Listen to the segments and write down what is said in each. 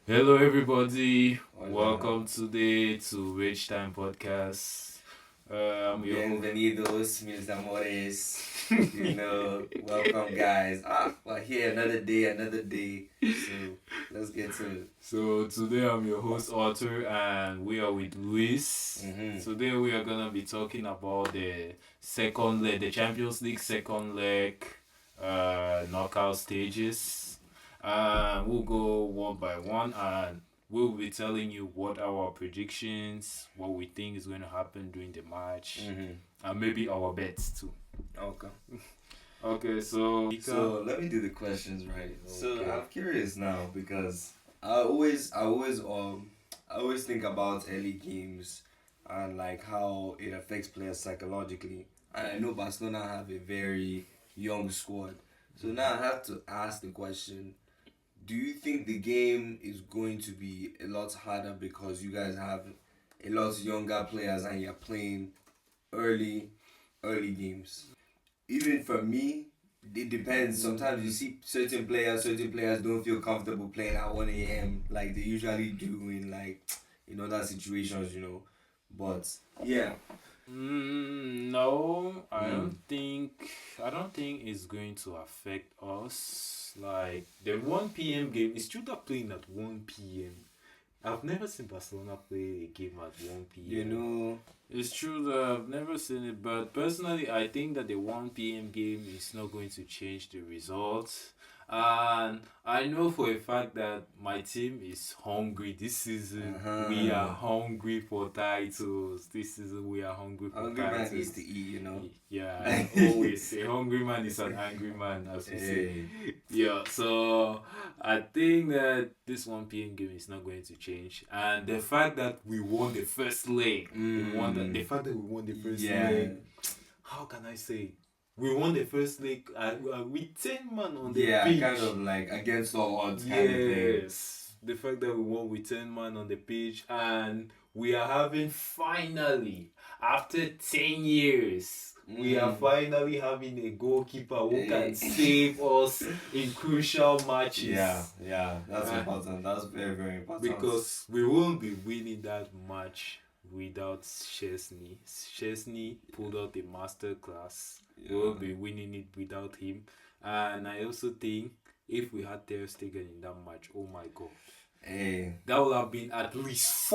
Hello, everybody. Hola. Welcome today to Rich Time Podcast. I'm your host. Bienvenidos, mis amores. Welcome, guys. We're here another day, another day. So let's get to it. So today I'm your host Arthur, and we are with Luis. Mm-hmm. Today we are gonna be talking about the second leg, the Champions League second leg, knockout stages. We'll go one by one, and we'll be telling you what our predictions, what we think is going to happen during the match, Mm-hmm. and maybe our bets too. Okay. Okay, so So let me do the questions right. So Okay. I'm curious now because I always think about early games and like how it affects players psychologically. And I know Barcelona have a very young squad. So now I have to ask the question: do you think the game is going to be a lot harder because you guys have a lot younger players and you're playing early, early games? Even for me, it depends. Sometimes you see certain players don't feel comfortable playing at 1 a.m. like they usually do in like in other situations. But yeah. No, I Mm. don't think I don't think it's going to affect us. Like the 1 p.m. game is true that playing at 1 p.m. I've never seen Barcelona play a game at 1 You p.m. know, It's true that I've never seen it, but personally, I think that the 1 p.m. game is not going to change the results. And I know for a fact that my team is hungry this season. We are uh-huh. hungry for titles. This season, we are hungry for Hungry man needs to titles. eat. Yeah, always a hungry man is an angry man, as we say. Hey. Yeah, so I think that this 1 p.m. game is not going to change, and the fact that we won the first leg, the fact that we won the first Yeah. leg, how can I say? We won the first leg with 10 man on the Yeah, pitch. kind of like against all odds kind of thing. Yes, the fact that we won with 10 man on the pitch, and we are having finally, after 10 years, we are finally having a goalkeeper who can save us in crucial matches. Yeah, that's Uh, important. That's very, very important. because we won't be winning that match without Chesney. Chesney pulled out a master class. We won't be winning it without him. And I also think if we had Ter Stegen in that match, oh my god, Hey, that would have been at least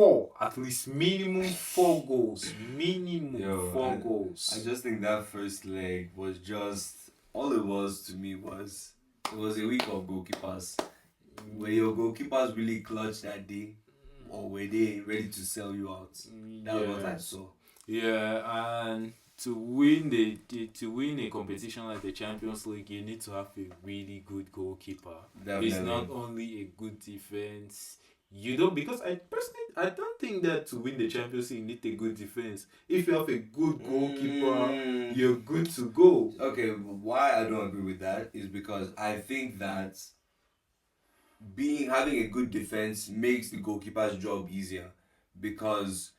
minimum 4 goals, minimum yo, four I goals. just think that first leg was just all it was to me was it was a week of goalkeepers. Were your goalkeepers really clutch that day, or were they ready to sell you out? That was what I saw. Yeah, and to win a competition like the Champions League, you need to have a really good goalkeeper. It's not Definitely. only a good defense. You don't because I personally I don't think that to win the Champions League you need a good defense. If you have a good goalkeeper, Mm, you're good to go. okay, why I don't agree with that is because I think that being having a good defense makes the goalkeeper's job easier because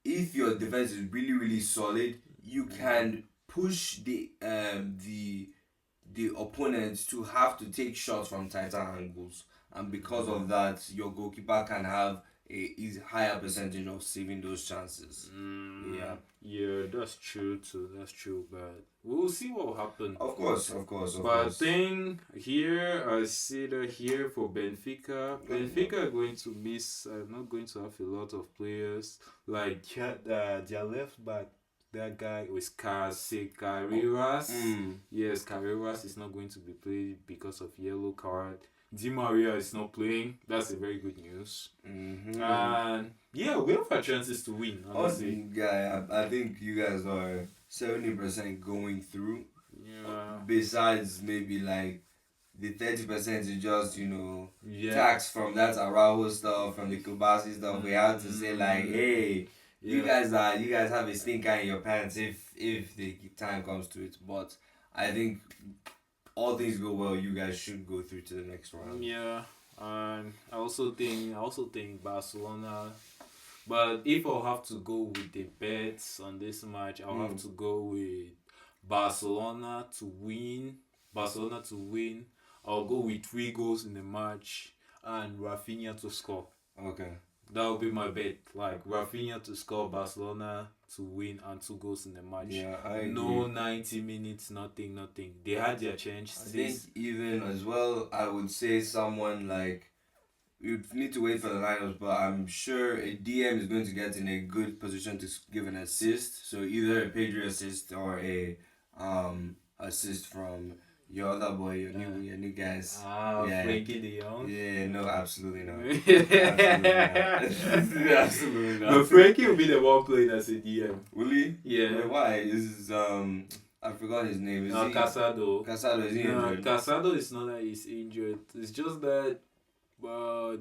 if your defense is really really solid, you can push the opponents to have to take shots from tighter angles, and because of that, your goalkeeper can have a higher percentage of saving those chances. Yeah, Yeah, that's true too. That's true, but we'll see what will happen. of course, of course, of But I course. think here I see that here for Benfica, Benfica are going to miss. Not going to have a lot of players like their left back. That guy was Carreras. Mm. Yes, Carreras is not going to be played because of yellow card. Di Maria is not playing. That's a very good news. Mm-hmm. And yeah, we have our chances to win. Honestly, Guy, I think you guys are 70% going through. yeah, Besides maybe like the 30% is just yeah. tax from that Araujo stuff, from the Kubasi stuff. We have to say like, hey, you guys have a stinker in your pants if the time comes to it. But I think all things go well, you guys should go through to the next round. Yeah, I also think Barcelona. But if I'll have to go with the bets on this match, I'll have to go with Barcelona to win. Barcelona to win. I'll go with 3 goals in the match. and Rafinha to score. Okay. That would be my bet. Like Rafinha to score, Barcelona to win, and 2 goals in the match. Yeah, I No agree. 90 minutes, nothing. They had their chance. I think even as well, I would say someone like you need to wait for the lineups, but I'm sure a DM is going to get in a good position to give an assist. So either a Pedro assist or a assist from your other boy, your new guys. Yeah. Frankie De Jong. Yeah, no, absolutely not. Absolutely not. Absolutely not. But Frankie will be the one playing as a DM. Will he? Yeah. Wait, why? This is I forgot his name. Is No, he Casado. Casado? Is he injured? Casado is not that he's injured. It's just that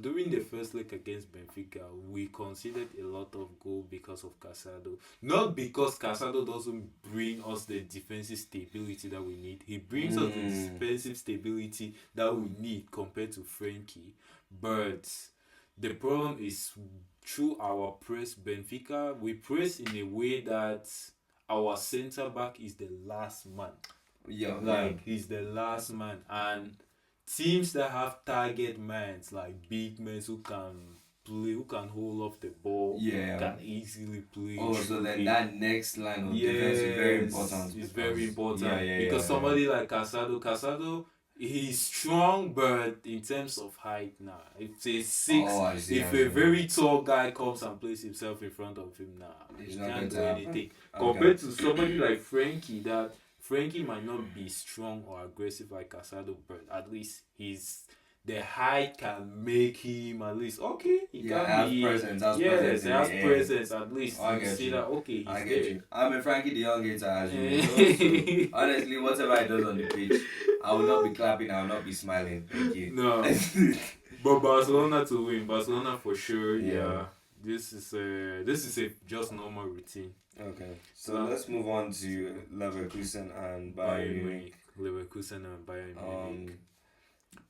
during the first leg against Benfica, we conceded a lot of goals because of Casado. Not because Casado doesn't bring us the defensive stability that we need. He brings us the defensive stability that we need compared to Frankie. But the problem is through our press, Benfica, we press in a way that our centre back is the last man. Yeah, Like he's the last man, and teams that have target men like big men who can play, who can hold off the ball, can easily play. Oh, so then that next line of defense is very important. It's very important because somebody like Casado, he's strong, but in terms of height, if a six, if a very tall guy comes and places himself in front of him, he can't do anything. Compared to somebody like Frankie, that Frankie might not be strong or aggressive like Casado, but at least the height can make him at least he can be presence. Has presence at least. You see that he's I get there. you. I'm a Frankie De Jong hater as you know. So honestly, whatever he does on the pitch, I will not be clapping. I will not be smiling. Thank you. No, but Barcelona to win. Barcelona for sure. Yeah. This is a just normal routine. Okay, so let's move on to Leverkusen and Bayern Munich. Leverkusen and Bayern Munich.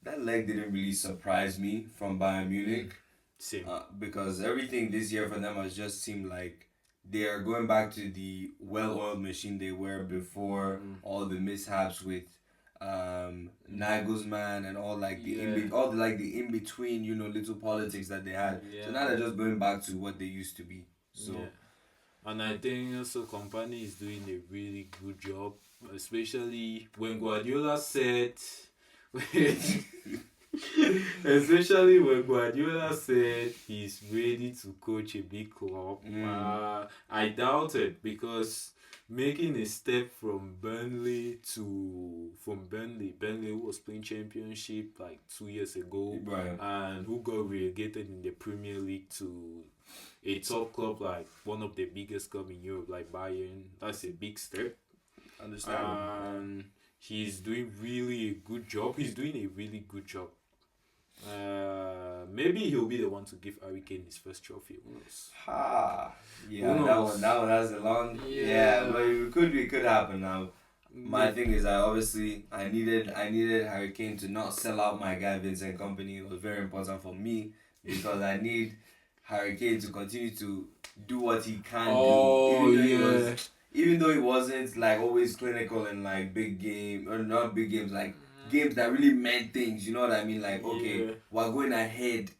That leg didn't really surprise me from Bayern Munich. Same. Because everything this year for them has just seemed like they are going back to the well-oiled machine they were before all the mishaps with Nagelsmann and all like the in between little politics that they had. So now they're just going back to what they used to be. So. Yeah. And I think also Company is doing a really good job, especially when Guardiola said he's ready to coach a big club. I doubt it, because making a step from Burnley, who was playing Championship like 2 years ago, and who got relegated in the Premier League to a top club, like one of the biggest clubs in Europe, like Bayern. That's a big step. Understand. He's doing really a good job. Maybe he'll be the one to give Harry Kane his first trophy. Who knows? That one has a long. But it could happen now. My thing is, I needed Harry Kane to not sell out my guy Vincent Kompany. It was very important for me because I need Harry Kane to continue to do what he can do. Even though he wasn't like always clinical in like big game or not big games, like games that really meant things. You know what I mean? Like we're going ahead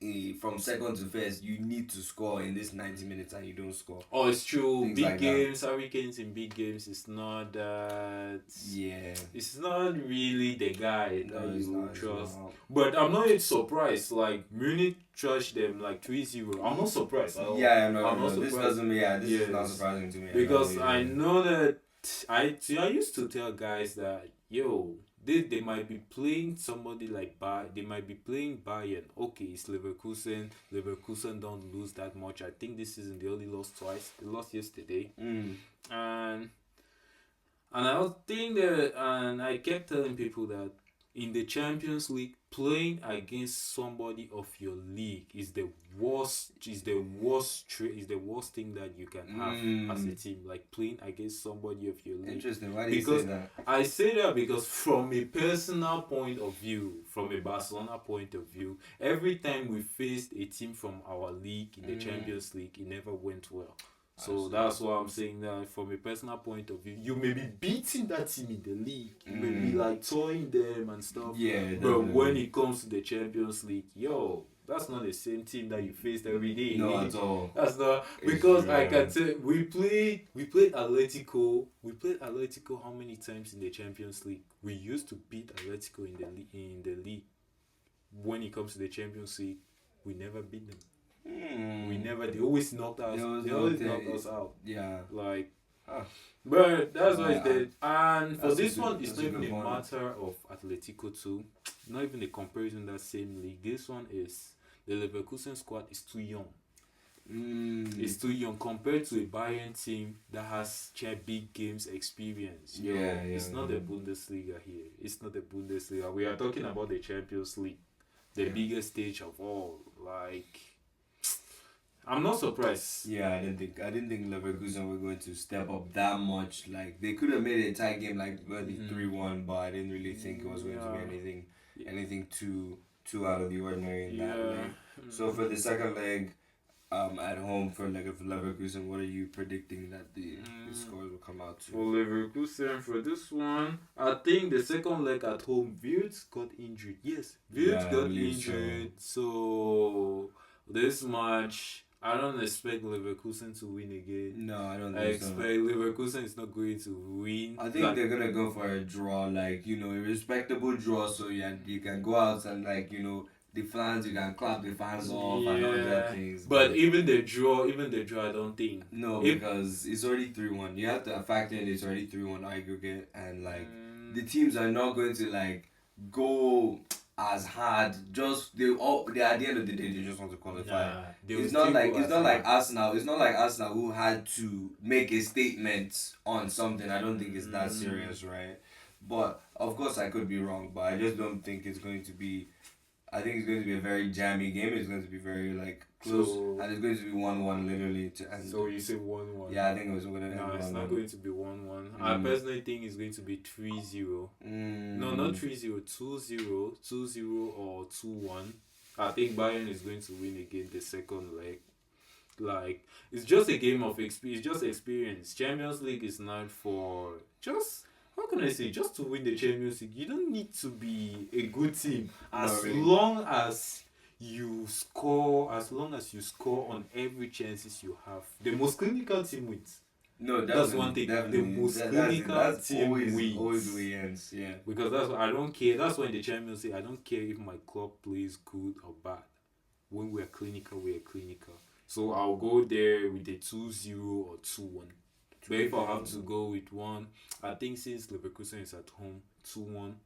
from second to first. You need to score in this 90 minutes and you don't score. Oh, it's true. Things big like games, Harry Kane's in big games. It's not that. Yeah. It's not really the guy that you trust. But I'm not surprised. Like Munich trashed them like 3-0. I'm not surprised at all. I'm not surprised. This doesn't. This is not surprising to me. Because I know that I used to tell guys that they might be playing somebody like they might be playing Bayern. Okay, it's Leverkusen. Leverkusen don't lose that much. I think this season they only lost twice. They lost yesterday. And I was thinking that, and I kept telling people that in the Champions League, playing against somebody of your league is the worst thing that you can have as a team. Like playing against somebody of your league. Interesting. Why do you say that? I say that because from a personal point of view, from a Barcelona point of view, every time we faced a team from our league in the Champions League, it never went well. So that's why I'm saying that from a personal point of view, you may be beating that team in the league, you may be like toying them and stuff. Yeah, but definitely. when it comes to the Champions League, yo, that's not the same team that you faced every day. No, at all. That's not It's because true, I yeah. can tell we played Atletico. We played Atletico how many times in the Champions League? We used to beat Atletico in the league. When it comes to the Champions League, we never beat them. We never. They always knocked us. They always knocked us out. Yeah. Like, Huh. but that's why it's Yeah, dead. And for that's a this good- one, it's that's not a even good a point. matter of Atletico too. Not even a comparison that same league. This one is the Leverkusen squad is too young. It's too young compared to a Bayern team that has big games experience. Yo, it's not the Bundesliga here. It's not the Bundesliga. We are talking about the Champions League, the biggest stage of all. Like, I'm not surprised. Yeah, I didn't think Leverkusen were going to step up that much. Like they could have made it a tight game, like maybe 3-1, but I didn't really think it was going to be anything too out of the ordinary in that leg. So for the second leg, at home for Leverkusen, what are you predicting that the scores will come out to? For Leverkusen, for this one, I think the second leg at home, Wirtz got injured. Yes, Wirtz got injured. So this match, I don't expect Leverkusen to win again. No, I don't I think so. expect Leverkusen is not going to win. I think they're gonna go for a draw, like a respectable draw, so you can go out and the fans, you can clap the fans off and all that things. But even the draw, I don't think. No, because it's already 3-1. You have to factor in it's already 3-1 aggregate, and the teams are not going to go as hard. Just they at the end of the day they just want to qualify. It's not like Arsenal. It's not like Arsenal who had to make a statement on something. I don't think it's that serious, right? But of course I could be wrong, but I just don't think it's going to be. I think it's going to be a very jammy game. It's going to be very close, and it's going to be 1-1 literally to end. So you say 1-1? Yeah, I think it was going to end. No, it's not going to be 1-1. I personally think it's going to be 3-0. No, not 3-0, 2-0, 2-0 or 2-1. I think Bayern is going to win again the second leg. It's just a game of experience. It's just experience. Champions League is not for just. How can I say? Just to win the Champions League, you don't need to be a good team. As long as you score on every chances you have, the most clinical team wins. No, that's one thing. Definitely. The most clinical team wins. Always wins. Yeah. Because that's what I don't care. That's why in the Champions League, I don't care if my club plays good or bad. When we are clinical, So I'll go there with a 2-0 or 2-1. But if I have to go with one, I think since Leverkusen is at home, 2-1.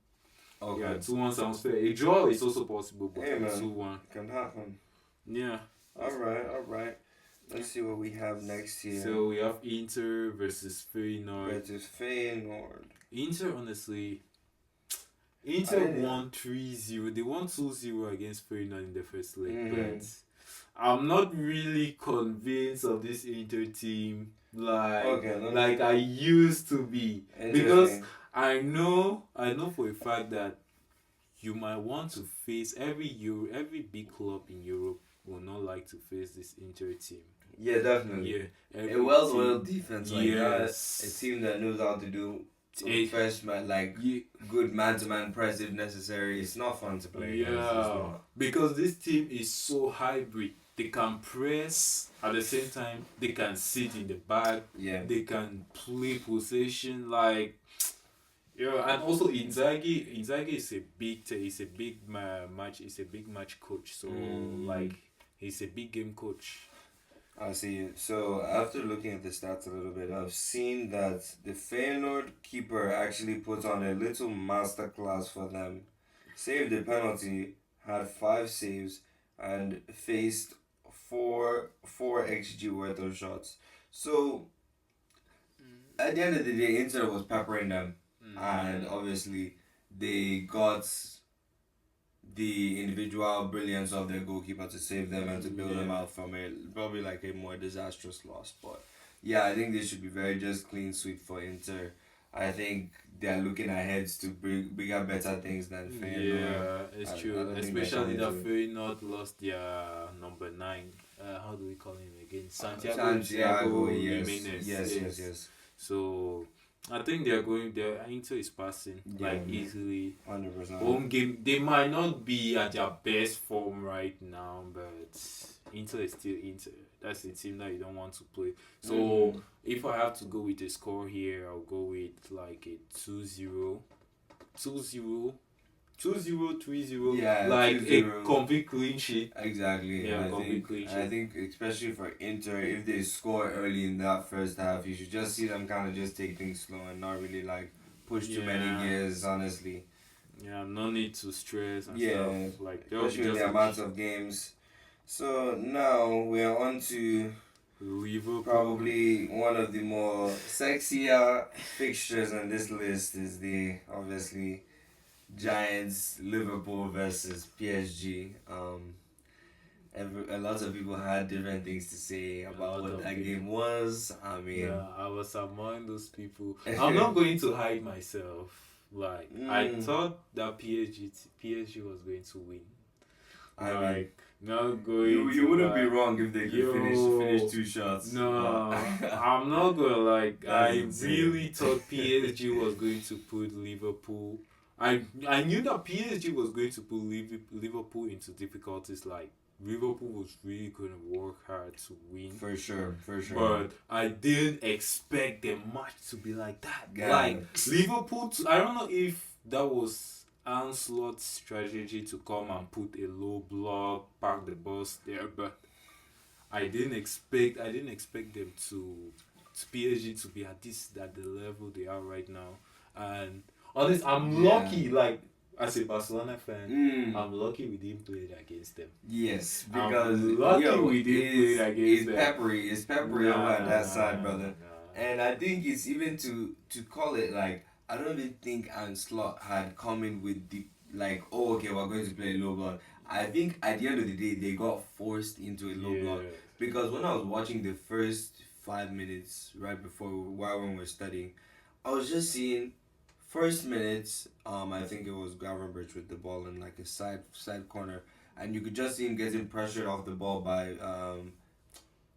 Okay. Yeah, 2-1 sounds fair. A draw is also possible, but 2-1 can happen. Yeah. All right. Let's see what we have next here. So we have Inter versus Feyenoord. Inter, honestly, won 3-0. They won 2-0 against Feyenoord in the first leg, but I'm not really convinced of this Inter team. Like I used to be, because I know for a fact that you might want to face every big club in Europe will not like to face this Inter team. Yeah, definitely. Yeah, a well-oiled defense like yes. that. A team that knows how to do first man, good man-to-man press if necessary. It's not fun to play. Yeah, because this team is so hybrid. They can press at the same time. They can sit in the back. Yeah. They can play possession and also Inzaghi is a big match coach. So he's a big game coach. I see. So after looking at the stats a little bit, I've seen that the Feyenoord keeper actually put on a little masterclass for them. Saved the penalty, had 5 saves, and faced 4 XG worth of shots. So at the end of the day, Inter was peppering them, and obviously they got the individual brilliance of their goalkeeper to save them and to build them out from probably a more disastrous loss. But yeah, I think this should be very just clean sweep for Inter. I think they're looking ahead to bring bigger, better things than Feyenoord. Yeah, it's I true. don't think they're Especially coming that to it. Feyenoord lost their number 9. How do we call him again? Santiago, Thiago yes, Jimenez. yes, yes, Yes. yes. So I think they're going. Their Inter is passing Yeah, like easily. 100%. Home game. They might not be at their best form right now, but Inter is still Inter. That's a team that you don't want to play. So Mhm. if I have to go with a score here, I'll go with like a 2-0, 2-0, 2-0, 3-0. Yeah, Like 2-0. a complete clean sheet. Exactly. Yeah, I complete think clean I sheet. think especially for Inter, if they score early in that first half, you should just see them kind of just take things slow and not really like push too many Yeah. gears. Honestly, Yeah, no need to stress and yeah, stuff. Like they'll be especially with just the amount of games. So now we're on to Liverpool. probably one of the more sexier fixtures on this list is the obviously Giants Liverpool versus PSG. A lot of people had different things to say A about lot what of that people. game was. I mean, Yeah, I was among those people. I'm not going to hide myself. Like I Mm. thought that PSG was going to win. I mean, Like not going. you wouldn't be like, wrong if they could yo, finish 2 shots. No, but- I'm not gonna like. That's I insane. really thought PSG was going to put Liverpool. I knew that PSG was going to put Liverpool into difficulties. Like Liverpool was really going to work hard to win. for sure, for sure. But I didn't expect the match to be like that. Yeah. Like Liverpool, I don't know if that was Ancelot's strategy to come and put a low block, park the bus there, but I didn't expect them to PSG to be at the level they are right now. And honest, I'm Yeah. lucky. Like as a Barcelona fan, Mm. I'm lucky we didn't play it against them. Yes, I'm because lucky we didn't play it against it's them. peppery. It's peppery over on that side, brother. Nah. And I think it's even to call it like I don't even think Anslot had come in with the like okay we're going to play a low block. I think at the end of the day they got forced into a low block because when I was watching the first 5 minutes right before while we were studying, I was just seeing first minutes. I think it was Gravenberch with the ball in like a side corner, and you could just see him getting pressured off the ball by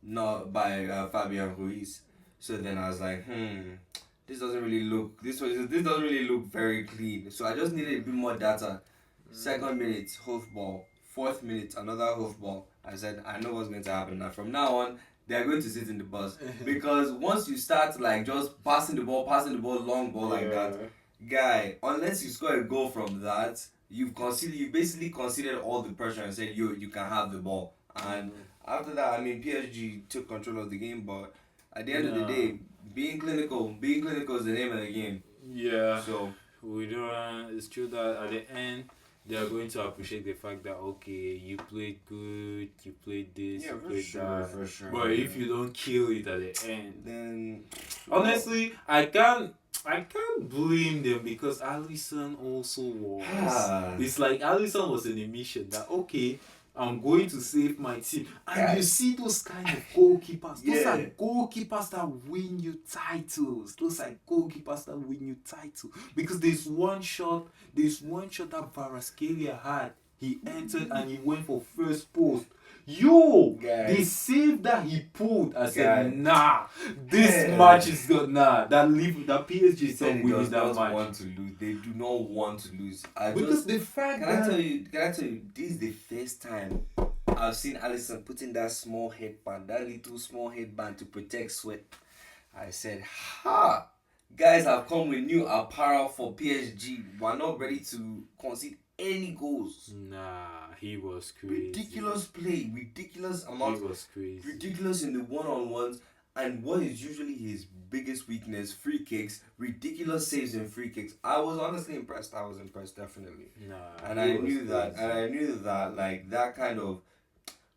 not by Fabian Ruiz. So then I was like, this doesn't really look this doesn't really look very clean. So I just needed a bit more data. Second minute, hoof ball. Fourth minute, another hoof ball. I said, I know what's going to happen now. From now on, they are going to sit in the bus because once you start like just passing the ball, long ball like that, guy, unless you score a goal from that, you basically conceded all the pressure and said you can have the ball. And after that, I mean PSG took control of the game, but at the end of the day, being clinical is the name of the game. Yeah. So We don't. It's true that at the end they are going to appreciate the fact that okay, you played good, you played this, you played that. for sure. But if you don't kill it at the end, then honestly, I can't blame them because Allison also was. It's like Allison was in a mission that okay, I'm going to save my team. And you see those kind of goalkeepers. Those are goalkeepers that win you titles. Because there's one shot that Varaskelia had. He entered and he went for first post. The save that he pulled, I said, nah, this match is good. Nah, that PSG is not winning that match. Want to lose. They do not want to lose. Because the fact Can I tell you, this is the first time I've seen Alisson putting that little small headband to protect sweat. I said, guys have come with new apparel for PSG. We're not ready to concede any goals. Nah, he was crazy. Ridiculous play, ridiculous amount. He was crazy. Ridiculous in the one-on-ones. And what is usually his biggest weakness, free kicks, ridiculous saves in free kicks. I was honestly impressed. I was impressed, definitely. And I knew that, like, that kind of,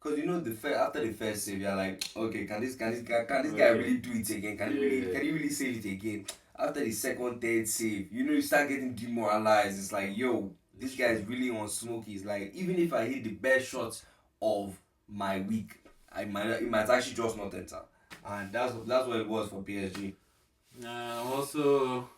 because you know, after the first save, you're like, okay, can this guy really do it again? Can he really save it again? After the second, third save, you know, you start getting demoralized. It's like, yo, this guy is really on smoke. He's like, even if I hit the best shots of my week, it might actually just not enter. And that's what it was for PSG. Also,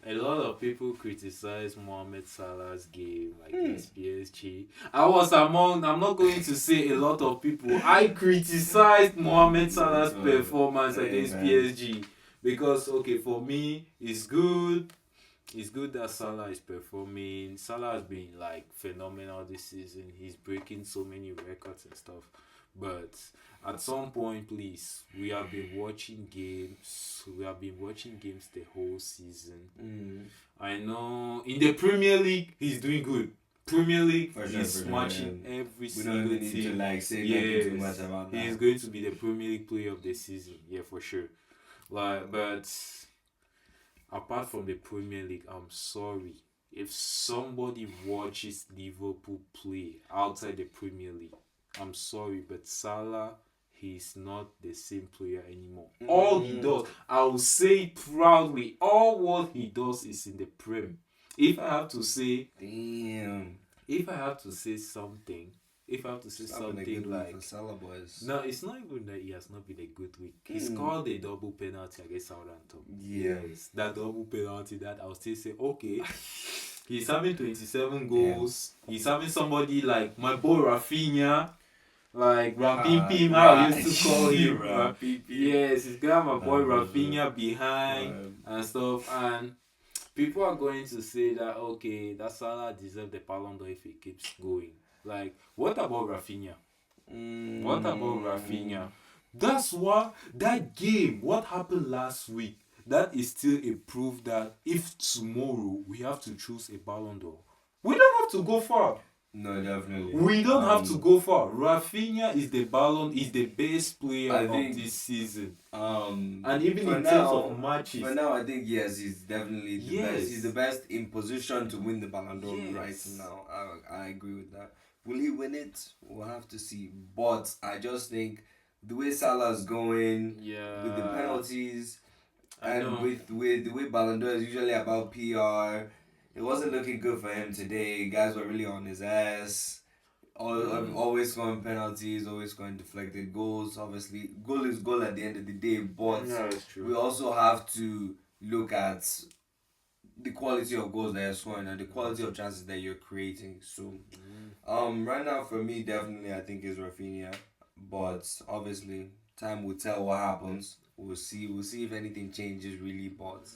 A lot of people criticize Mohamed Salah's game against PSG. I was among, I'm not going to say a lot of people. I criticized Mohamed Salah's performance against PSG because, okay, for me, it's good. It's good that Salah is performing. Salah has been like phenomenal this season. He's breaking so many records and stuff. But at some point, please, we have been watching games. We have been watching games the whole season. I know in the Premier League he's doing good. Premier League he's smashing every single need team. to like say too much Yes, about that. he's going to be the Premier League player of the season. Yeah, for sure. Like, but apart from the Premier League, I'm sorry. If somebody watches Liverpool play outside the Premier League, I'm sorry, but Salah, he's not the same player anymore. All he does, I will say it proudly, all what he does is in the Prem. If I have to say, Damn. if I have to say something, if I have to say It's not been a something good week like, for Salah boys. no, it's not even that he has not been a good week. He scored a double penalty against Southampton. Yeah. Yes, that double penalty that I'll still say, okay. He's having 27 goals. He's having somebody like my boy Rafinha, like Rampim, how I used to call him. Rampim. Yes, he's got my boy Rafinha behind and stuff. And people are going to say that, okay, that Salah deserves the Ballon d'Or if he keeps going. Like, what about Rafinha? What about Rafinha? That's why that game, what happened last week, that is still a proof that if tomorrow we have to choose a Ballon d'Or, we don't have to go far. No, definitely. We don't have to go far. Rafinha is the best player of this season. And even in terms of matches. For now, I think yes, he's definitely the best. He's the best in position to win the Ballon d'Or right now. I agree with that. Will he win it? We'll have to see. But I just think the way Salah's going, with the penalties, and with the way Ballon d'Or is usually about PR, it wasn't looking good for him today. Guys were really on his ass. Always scoring penalties, always scoring deflected goals. Obviously, goal is goal at the end of the day, but we also have to look at the quality of goals that you're scoring and the quality of chances that you're creating. So, right now for me, definitely I think is Rafinha, but obviously time will tell what happens. We'll see if anything changes really, but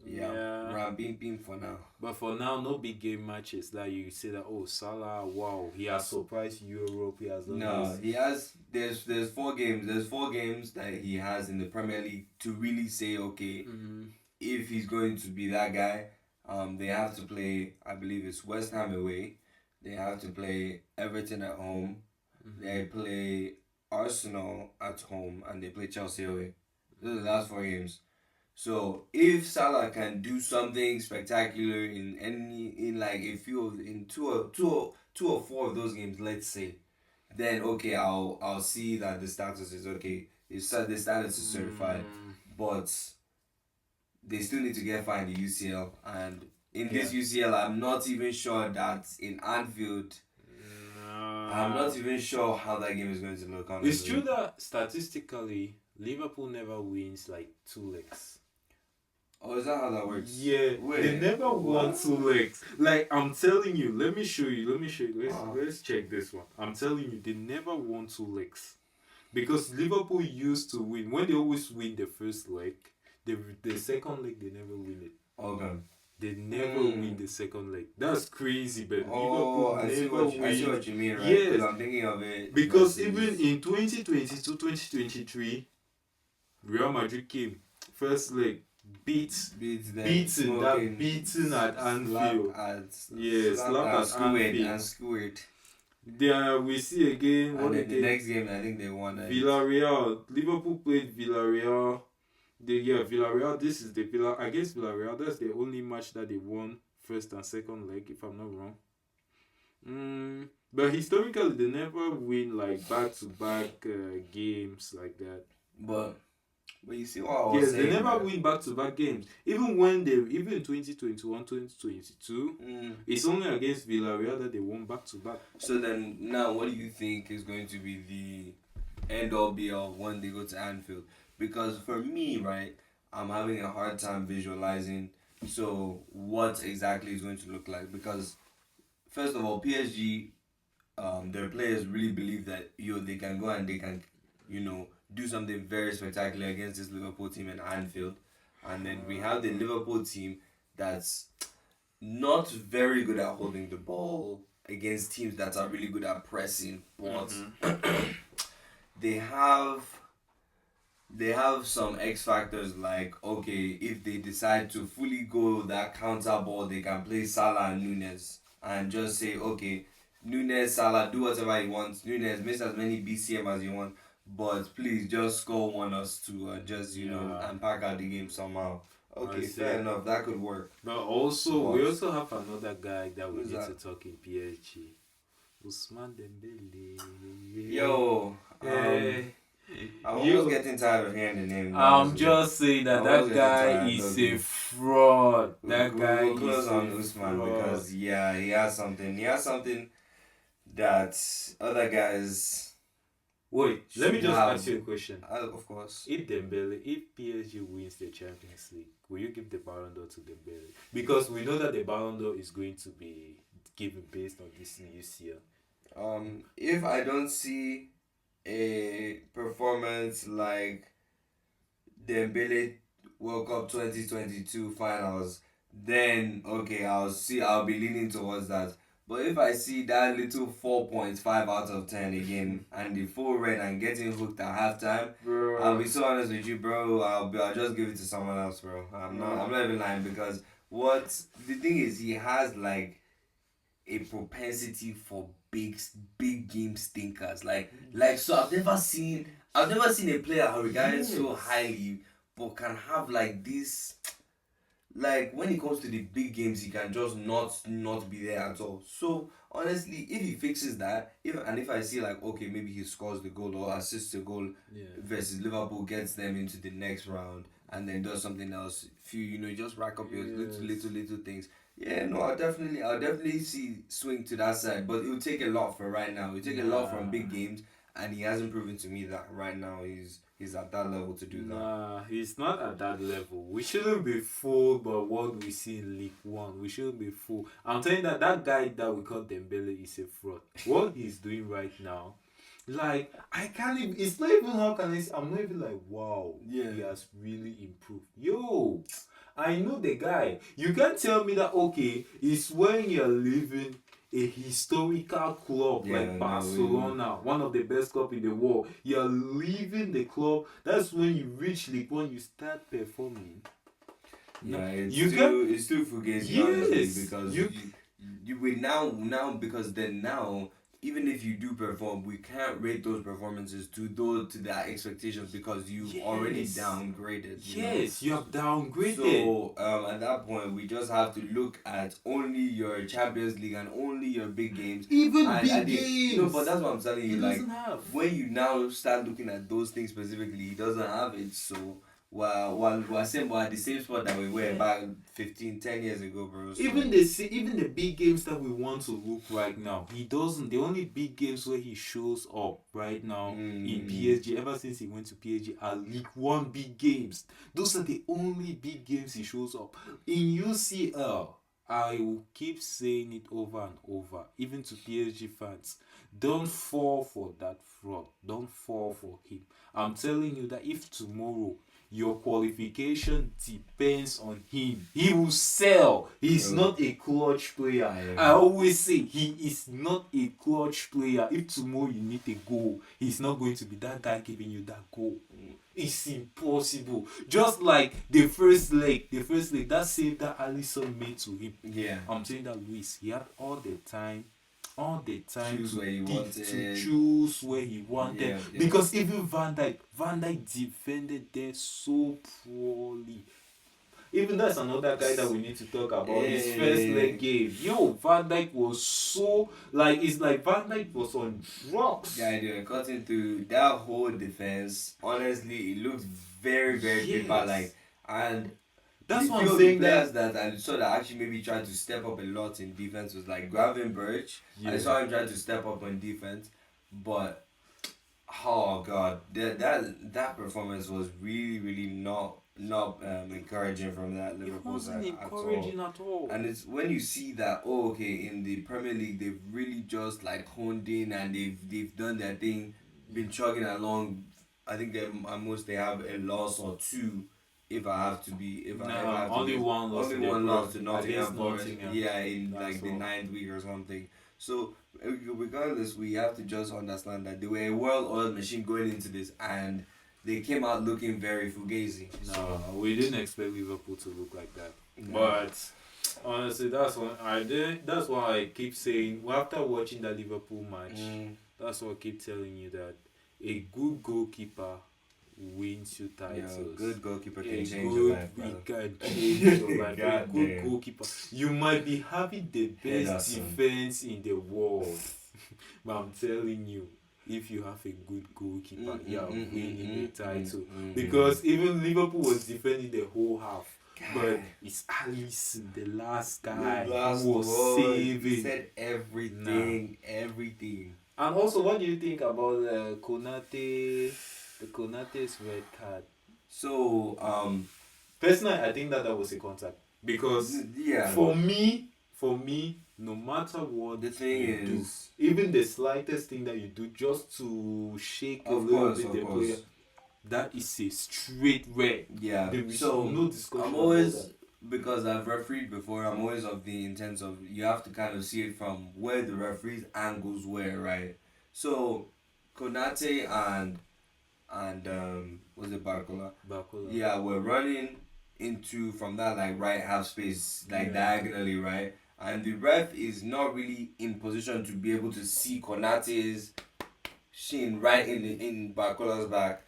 Rampim for now. But for now, no big game matches that you say that, oh, Salah, wow, he has surprised Europe. He has done this. He has. There's 4 games. There's 4 games that he has in the Premier League to really say, okay, if he's going to be that guy. They have to play. I believe it's West Ham away. They have to play Everton at home. They play Arsenal at home, and they play Chelsea away. Those are the last 4 games. So if Salah can do something spectacular in two or four of those games, let's say, then okay, I'll see that the status is okay. The status is certified, but they still need to get far in the UCL, and in this UCL, I'm not even sure that in Anfield. I'm not even sure how that game is going to look. Honestly. It's true that statistically, Liverpool never wins like 2 legs. Oh, is that how that works? Yeah, they never won 2 legs. Like, I'm telling you, let me show you. Let's check this one. I'm telling you, they never won 2 legs. Because Liverpool used to win. When they always win the first leg, the second leg, they never win it. Okay. They never win the second leg. That's crazy, but Liverpool I see what you mean, right? Yes. Because I'm thinking of it. Because even in 2022, 2023, Real Madrid came. First leg, beaten at Anfield. Slapped at Anfield. And skewered. There we see again. The next game, I think they won. Villarreal. Liverpool played Villarreal. Villarreal. This is the against Villarreal. That's the only match that they won first and second leg, if I'm not wrong. But historically, they never win like back-to-back games like that. But you see what I was saying. Yes, they never win back-to-back games. Even in 2021, 2022, it's only against Villarreal that they won back-to-back. So then, now what do you think is going to be the end-all be-all when they go to Anfield? Because for me, right, I'm having a hard time visualizing So what exactly is going to look like? Because first of all, PSG, their players really believe that they can go and they can, do something very spectacular against this Liverpool team in Anfield, and then we have the Liverpool team that's not very good at holding the ball against teams that are really good at pressing, but they have some X factors like, okay, if they decide to fully go that counter ball, they can play Salah and Nunes and just say, okay, Nunes, Salah, do whatever you want. Nunes, miss as many BCM as you want, but please just score one or two and just, Yeah, and pack out the game somehow. I Okay, see. fair enough, that could work. But also, But we also have another guy that we who's need that? to talk in PSG. Usman Dembele. Yo, Eh, I'm almost you, getting tired of hearing the name, I'm honestly. just saying that I'm that almost getting guy tired, is a okay. fraud. That We'll, guy we'll close is a on Usman fraud. because yeah, he has something. He has something that other guys Wait, let me should just have. ask you a question. Of course. If PSG wins the Champions League, will you give the Ballon d'Or to Dembele? Because we know that the Ballon d'Or is going to be given based on this news here. If I don't see a performance like Dembele World Cup 2022 finals, then okay, I'll be leaning towards that. But if I see that little 4.5 out of 10 again and the full red and getting hooked at halftime, I'll Bro, be so honest with you, bro. I'll just give it to someone else, bro. I'm not even lying because what the thing is, he has like a propensity for big game stinkers. So I've never seen a player regarded so yes. highly but can have like this, like when it comes to the big games he can just not be there at all. So honestly, if he fixes that, if I see like, okay, maybe he scores the goal or assists a goal Yeah. versus Liverpool, gets them into the next round and then does something else, few, you just rack up your Yes. little things. Yeah, no, I'll definitely see swing to that side, but it will take a lot for right now. It will take a lot from Nah. big games, and he hasn't proven to me that right now he's at that level to do that. Nah, he's not at that level. We shouldn't be fooled by what we see in League One. We shouldn't be fooled. I'm telling you that that guy that we call Dembele is a fraud. What he's doing right now, like I can't even. It's not even how can I. I'm not even like wow. Yeah. He has really improved. Yo, I know the guy. You can't tell me that okay. It's when you're living a historical club Yeah, like no, Barcelona, one of the best clubs in the world. You're leaving the club. That's when you reach League One, you start performing. No, yeah, you can. it's too fugazi, honestly, Yes, because you. you will now because then now even if you do perform, we can't rate those performances to their expectations because you've already Yes, downgraded. yes, you have downgraded. So at that point, we just have to look at only your Champions League and only your big games. Even And big but games, that's what I'm telling he you. Like doesn't have. when you now start looking at those things specifically, he doesn't have it. So we're at the same spot that we were Yeah. back 15, 10 years ago, bro. So, Even the big games that we want to look right now, he doesn't. The only big games where he shows up right now in PSG, ever since he went to PSG, are League One big games. Those are the only big games he shows up. In UCL, I will keep saying it over and over, even to PSG fans. Don't fall for that fraud. Don't fall for him. I'm telling you that if tomorrow your qualification depends on him, he will sell. He's Bro. not a clutch player. Yeah. I always say he is not a clutch player. If tomorrow you need a goal, he's not going to be that guy giving you that goal. It's impossible. Just like the first leg, that save that Alisson made to him. Yeah. I'm saying that Luis, he had all the time Choose to, where he to wanted. choose where he wanted. Yeah. Because even Van Dijk defended there so poorly. Even that's another guy that we need to talk about. His first leg game. Yo, Van Dijk was so it's like Van Dijk was on drugs. Yeah, they were cutting through that whole defense. Honestly, it looked very, very Yes. paper-like. And That's the what few I'm of the saying. players that I saw that actually maybe tried to step up a lot in defense was like Gravenberch. I Yeah. saw him try to step up on defense, but oh god, that performance was really, really not not encouraging from that It Liverpool wasn't side at all. encouraging at all. And it's when you see that, oh, okay, in the Premier League they've really just like honed in and they've done their thing, been chugging along. I think they at most they have a loss or two. If I have to be, if I ever have to only be, one loss. only one loss to against Nottingham Forest. Nottingham. Yeah, in That's like the all. 9th week or something. So regardless, we have to just understand that they were a well-oiled machine going into this, and they came out looking very fugazi. No, we didn't expect Liverpool to look like that. No. But honestly, that's what I did. That's why I keep saying. Well, after watching that Liverpool match, that's why I keep telling you that a good goalkeeper wins you titles. Yeah, good goalkeeper can A change good, your life, we brother. can change your life. A God good damn. goalkeeper. You might be having the best Henderson. defense in the world, but I'm telling you, if you have a good goalkeeper, you are winning the title. Because even Liverpool was defending the whole half. But it's Alisson, the last guy, who was saving. Said everything. And also, what do you think about Konate's red card? So, Personally, I think that was a contact. Because yeah, for me, no matter what the thing you is, do, even the slightest thing that you do just to shake a of little course, bit of the course, player, that is a straight red. yeah. There is So no discussion I'm about always, that. because I've refereed before, I'm always of the intent of you have to kind of see it from where the referee's angles were, right? So Konate and was it Barcola? Bakola. Yeah, we're running into from that like right half space, like diagonally, right? And the ref is not really in position to be able to see Konate's shin right in Barcola's back.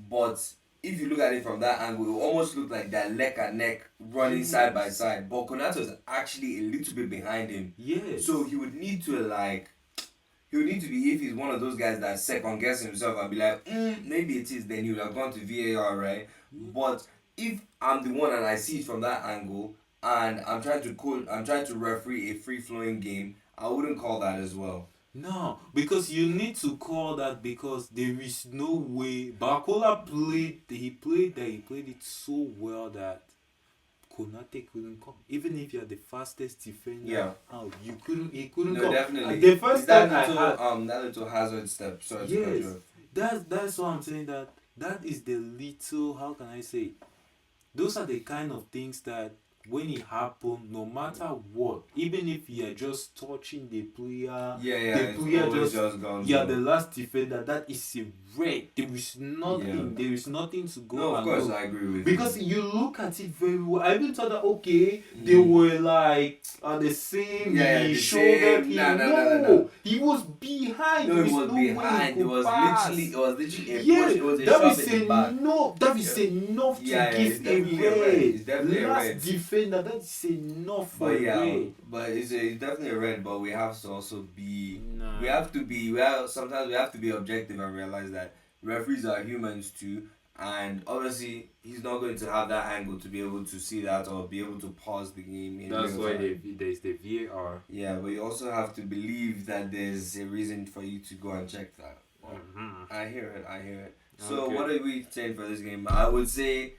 But if you look at it from that angle, it will almost look like they're neck and neck running side by side. But Konate is actually a little bit behind him. Yes. So he would need to be, if he's one of those guys that second guess himself and be like, maybe it is, then he would have gone to VAR, right? But if I'm the one and I see it from that angle and I'm trying to referee a free flowing game, I wouldn't call that as well. No, because you need to call that because there is no way. Bakola played it so well that Konate couldn't come. Even if you're the fastest defender, he couldn't No, come. definitely. And the first that time that little hazard step. Sorry to cut yes, you off. that's what I'm saying. That is the little. How can I say? Those are the kind of things that when it happen, no matter what, even if you are just touching the player, the player just gone. the last defender, that is a red. There is nothing. There is nothing to go. No, of course I agree with you. Because you look at it very well. I even thought that okay, they were like the same. He shouldered him. No, he was behind. No, he was behind. It was literally a push. It was a shove in the back. That is enough to give a red. It's definitely a red. Defender, that is enough for red. But it's definitely a red. But we have to also be. Sometimes we have to be objective and realize that referees are humans too, and obviously he's not going to have that angle to be able to see that or be able to pause the game. That's why there's the VAR. Yeah, but you also have to believe that there's a reason for you to go and check that. I hear it. So what are we saying for this game? I would say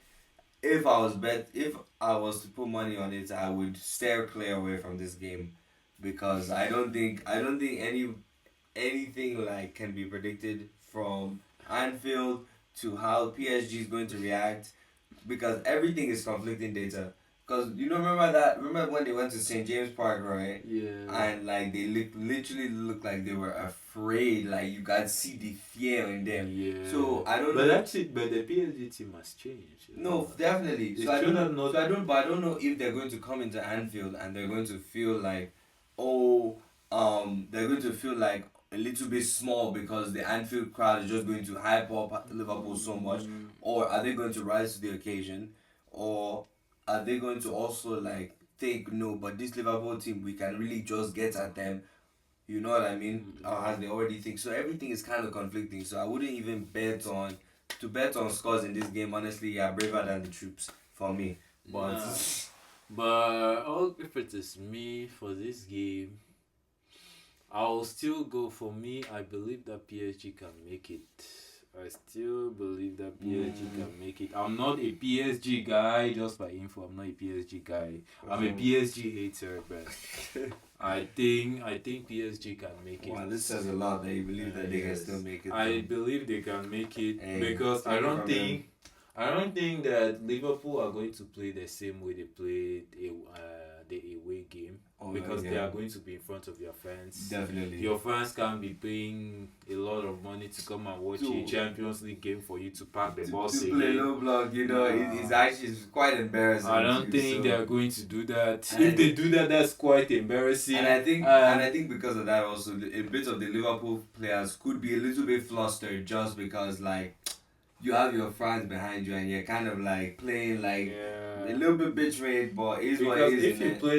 if I was to put money on it, I would steer clear away from this game because I don't think anything like can be predicted from Anfield to how PSG is going to react because everything is conflicting data. Because remember when they went to St. James Park, right? Yeah. And like they literally looked like they were afraid. Like you could see the fear in them. Yeah. So I don't know. But the PSG team has changed. No, definitely. So I don't know if they're going to come into Anfield and they're going to feel like, they're going to feel like a little bit small because the Anfield crowd is just going to hype up Liverpool so much, or are they going to rise to the occasion, or are they going to also like think no, but this Liverpool team we can really just get at them, you know what I mean? Or as they already think. So everything is kind of conflicting. So I wouldn't even bet on scores in this game. Honestly, braver than the troops for me. But if it is me for this game, I'll still go for me. I believe that PSG can make it. I still believe that PSG can make it. I'm not a PSG guy, just by info. I'm not a PSG guy. I'm a PSG hater, but I think PSG can make it. Wow, this says a lot that you believe that they can still make it. I believe they can make it Hey, because take it from them. I don't think that Liverpool are going to play the same way they played the away game because they are going to be in front of your fans. Definitely. Your fans can be paying a lot of money to come and watch a Champions League game for you to pack the bus to play low block, it's actually quite embarrassing. I don't think they are going to do that. If they do that, that's quite embarrassing. And I think because of that also, a bit of the Liverpool players could be a little bit flustered just because like you have your fans behind you and you're kind of like playing like a little bit betrayed, but it's what it is. If you play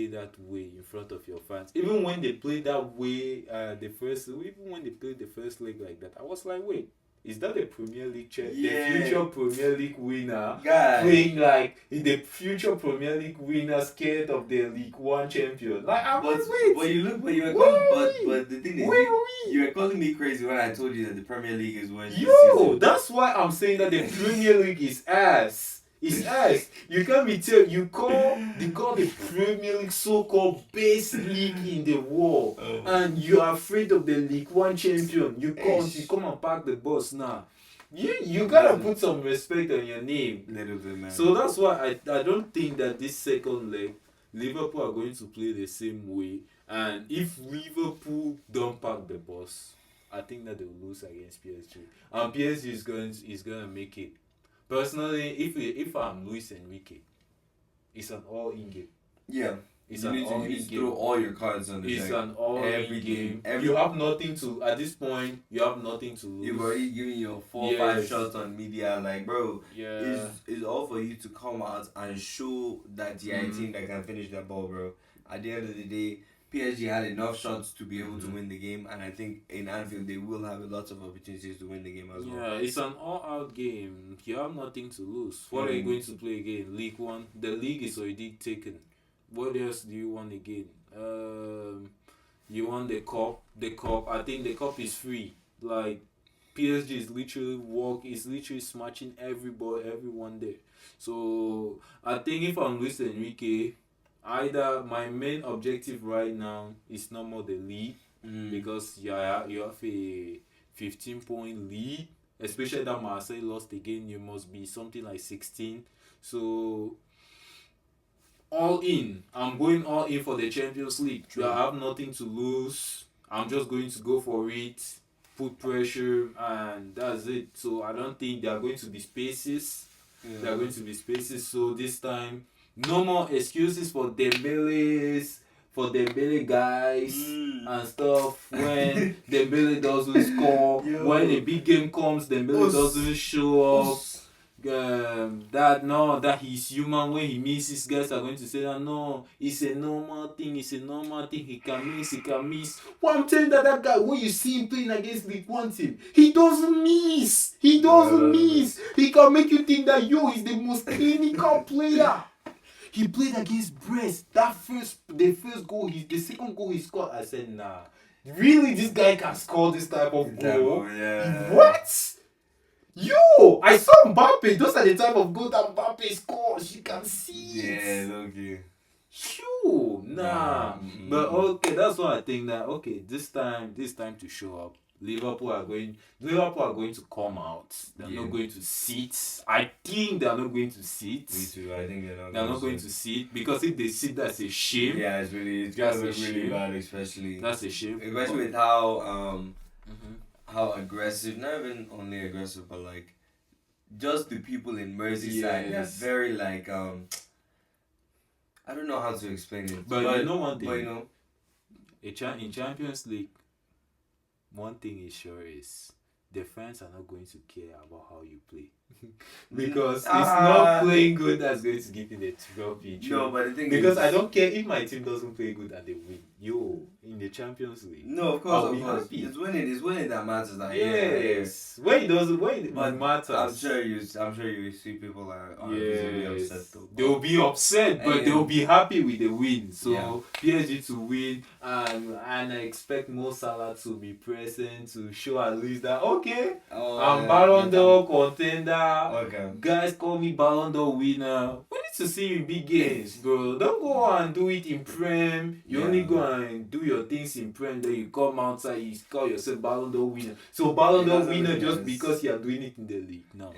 that way in front of your fans, even when they play that way, even when they played the first leg like that, I was like, wait, is that the Premier League the future Premier League winner playing like the future Premier League winner scared of the League One champion? Like, I was wait. But you were calling, but the thing is, you were calling me crazy when I told you that the Premier League is worse. That's why I'm saying that the Premier League is ass. It's ass. You can't be you call the Premier League so-called best league in the world, and you are afraid of the League One champion. You come and park the bus now. You gotta put some respect on your name. Little bit, man. So that's why I don't think that this second leg Liverpool are going to play the same way. And if Liverpool don't park the bus, I think that they will lose against PSG. And PSG is gonna make it. Personally, if I'm Luis Enrique, it's an all-in game. Yeah. You need to throw all your cards on the deck. It's an all-in game. You have nothing to, at this point, you have nothing to lose. You've already given your 4 or 5 shots on media. Like, bro, it's all for you to come out and show that you're a team that can finish that ball, bro. At the end of the day, PSG had enough shots to be able to win the game, and I think in Anfield they will have a lot of opportunities to win the game as well. Yeah, it's an all-out game. You have nothing to lose. What are you going to play again? League One? The league is already taken. What else do you want again? You want the cup? The cup. I think the cup is free. Like PSG is literally smashing everyone there. So I think if I'm Luis Enrique, either my main objective right now is no more the league because you have a 15-point lead, especially that Marseille lost again. You must be something like 16. So all in. I'm going all in for the Champions League. I have nothing to lose. I'm just going to go for it, put pressure, and that's it. So I don't think there are going to be spaces. There are going to be spaces. So this time, no more excuses for Dembele guys and stuff. When Dembele doesn't score, when a big game comes, Dembele doesn't show up. That he's human. When he misses, guys are going to say that no, it's a normal thing. He can miss. Well, I'm telling that guy, when you see him playing against League One team, he doesn't miss. He can make you think that he's the most clinical player. He played against Brest. The second goal he scored, I said, nah. Really, this guy can score this type of goal? Yeah. What? I saw Mbappe. Those are the type of goal that Mbappe scores. You can see it. Yeah, okay. Nah. But okay, that's why I think that this time to show up. Liverpool are going to come out. They're not going to sit. I think they're not going to sit. Me too. I think they're not going to sit because if they sit, that's a shame. Yeah, it's gonna look really bad, especially. That's a shame. Especially with how aggressive, not even only aggressive, but like just the people in Merseyside are very like I don't know how to explain it. But you know one thing. In Champions League, one thing is sure is the fans are not going to care about how you play. Because it's not playing good that's going to give you the trophy. No, but the thing because is, I don't care if my team doesn't play good and they win. Yo, in the Champions League. no, of I'll course, be happy. it's winning that matters. Like, Yes. When it doesn't, when it But matters. I'm sure you see people are visibly upset though. They'll be upset, but they'll be happy with the win. So PSG to win, and I expect Mo Salah to be present to show at least that I'm Ballon d'Or contender. Okay. Guys call me Ballon d'Or winner. We need to see you in big games, bro. Don't go and do it in Prem. You only go and do your things in Prem, then you come outside, you call yourself Ballon d'Or winner. So Ballon d'Or winner just because you are doing it in the league. No,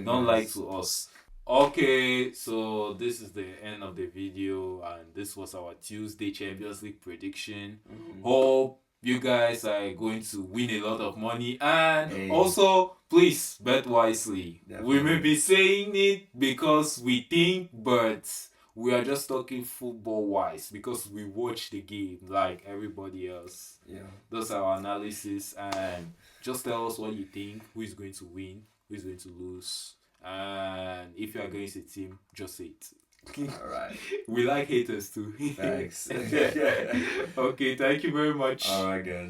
don't like to us. Okay, so this is the end of the video, and this was our Tuesday Champions League prediction. Hope you guys are going to win a lot of money, and also please bet wisely. We may be saying it because we think, but we are just talking football wise because we watch the game like everybody else. Yeah, those are our analysis, and just tell us what you think. Who is going to win? Who is going to lose? And if you are against a team, just say it. Alright. We like haters too. Thanks. Okay, thank you very much. Alright, guys.